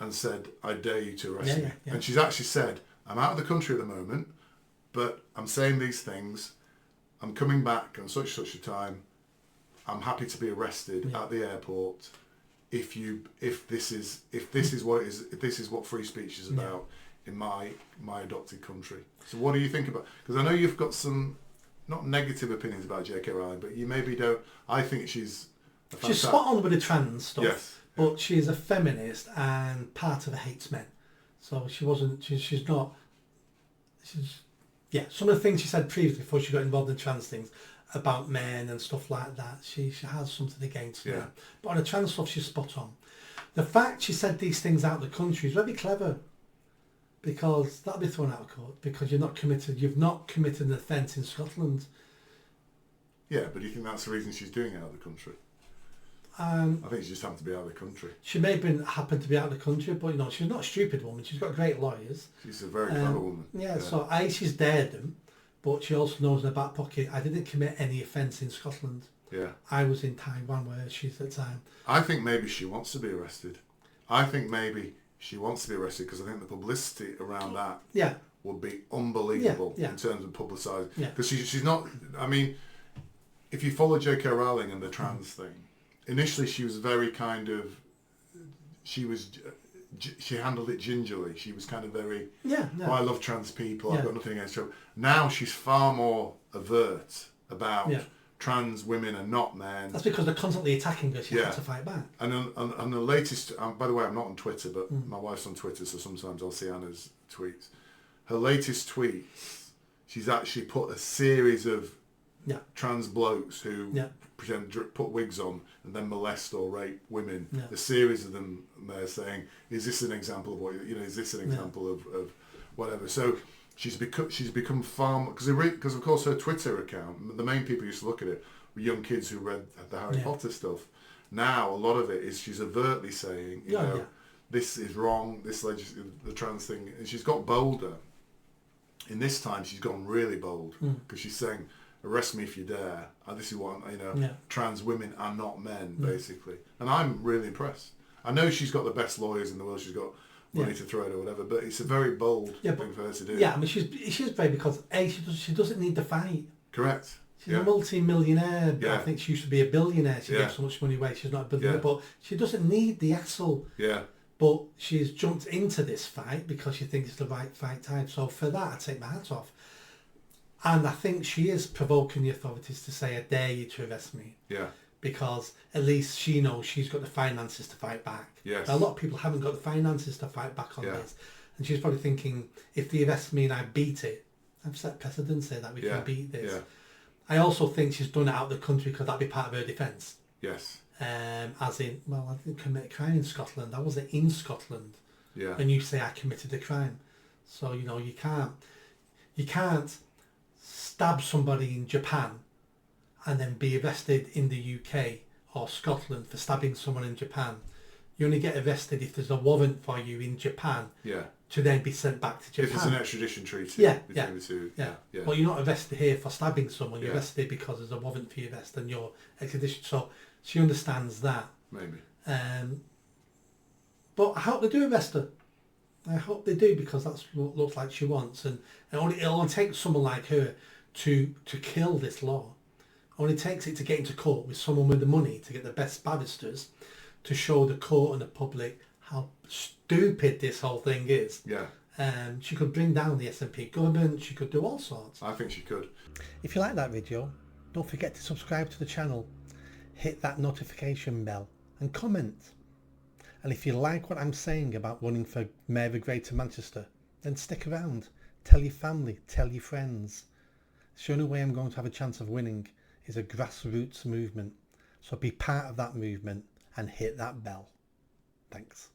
and said, I dare you to arrest Yeah, me. yeah, yeah. And she's actually said, I'm out of the country at the moment, but I'm saying these things. I'm coming back on such a time. I'm happy to be arrested at the airport if this is what free speech is about in my adopted country. So what do you think about? Because I know you've got some not negative opinions about J.K. Rowling, but you maybe don't. I think she's she's spot on with the trans stuff. Yes. But she's a feminist and part of her hates men. So she wasn't. She's not. Yeah, some of the things she said previously before she got involved in trans things about men and stuff like that, she has something against men. But on the trans stuff, she's spot on. The fact she said these things out of the country is very clever, because that'll be thrown out of court because you've not committed an offence in Scotland. Yeah, but do you think that's the reason she's doing it out of the country? I think she just happened to be out of the country. She may have happened to be out of the country, but she's not a stupid woman. She's got great lawyers. She's a very clever woman. Yeah, so she's dared them, but she also knows in her back pocket, I didn't commit any offence in Scotland. Yeah. I was in Taiwan where she's at the time. I think maybe she wants to be arrested. I think maybe she wants to be arrested because I think the publicity around that would be unbelievable in terms of publicising. Because she's not, I mean, if you follow J.K. Rowling and the trans thing, initially she was very kind of, she handled it gingerly. She was kind of very, I love trans people, I've got nothing against them. Now she's far more overt about trans women are not men. That's because they're constantly attacking her, she has to fight back. And on the latest, by the way, I'm not on Twitter, but my wife's on Twitter, so sometimes I'll see Anna's tweets. Her latest tweets, she's actually put a series of trans blokes who put wigs on and then molest or rape women. A series of them there saying, "Is this an example of what is this an example of whatever?" So she's become far more, because of course her Twitter account, the main people who used to look at it were young kids who read the Harry Potter stuff. Now a lot of it is she's overtly saying, this is wrong. The trans thing, and she's got bolder. In this time, she's gone really bold because she's saying, arrest me if you dare. This is what trans women are not men, basically. And I'm really impressed. I know she's got the best lawyers in the world. She's got money to throw at or whatever, but it's a very bold thing for her to do. Yeah, I mean, she's brave because she doesn't need the fight. Correct. She's a multi-millionaire. Yeah. I think she used to be a billionaire. She gave so much money away. She's not a billionaire, but she doesn't need the hassle. Yeah. But she's jumped into this fight because she thinks it's the right fight time. So for that, I take my hat off. And I think she is provoking the authorities to say, I dare you to arrest me. Yeah. Because at least she knows she's got the finances to fight back. Yes. A lot of people haven't got the finances to fight back on this. And she's probably thinking, if they arrest me and I beat it, I've set precedence here that we can beat this. Yeah. I also think she's done it out of the country because that'd be part of her defence. Yes. As in, well, I didn't commit a crime in Scotland. I wasn't in Scotland. Yeah. And you say I committed a crime. So, you can't stab somebody in Japan and then be arrested in the UK or Scotland for stabbing someone in Japan. You only get arrested if there's a warrant for you in Japan to then be sent back to Japan. If it's an extradition treaty between the two. Yeah. Well, you're not arrested here for stabbing someone. You're arrested because there's a warrant for your arrest and your extradition. So she understands that. Maybe. But I hope they do arrest her. I hope they do, because that's what looks like she wants. And it'll only take someone like her to kill this law. It only takes it to get into court with someone with the money to get the best barristers to show the court and the public how stupid this whole thing is. Yeah. She could bring down the SNP government. She could do all sorts. I think she could. If you like that video, don't forget to subscribe to the channel, hit that notification bell and comment. And if you like what I'm saying about running for Mayor of Greater Manchester, then stick around. Tell your family, tell your friends. The only way I'm going to have a chance of winning is a grassroots movement. So be part of that movement and hit that bell. Thanks.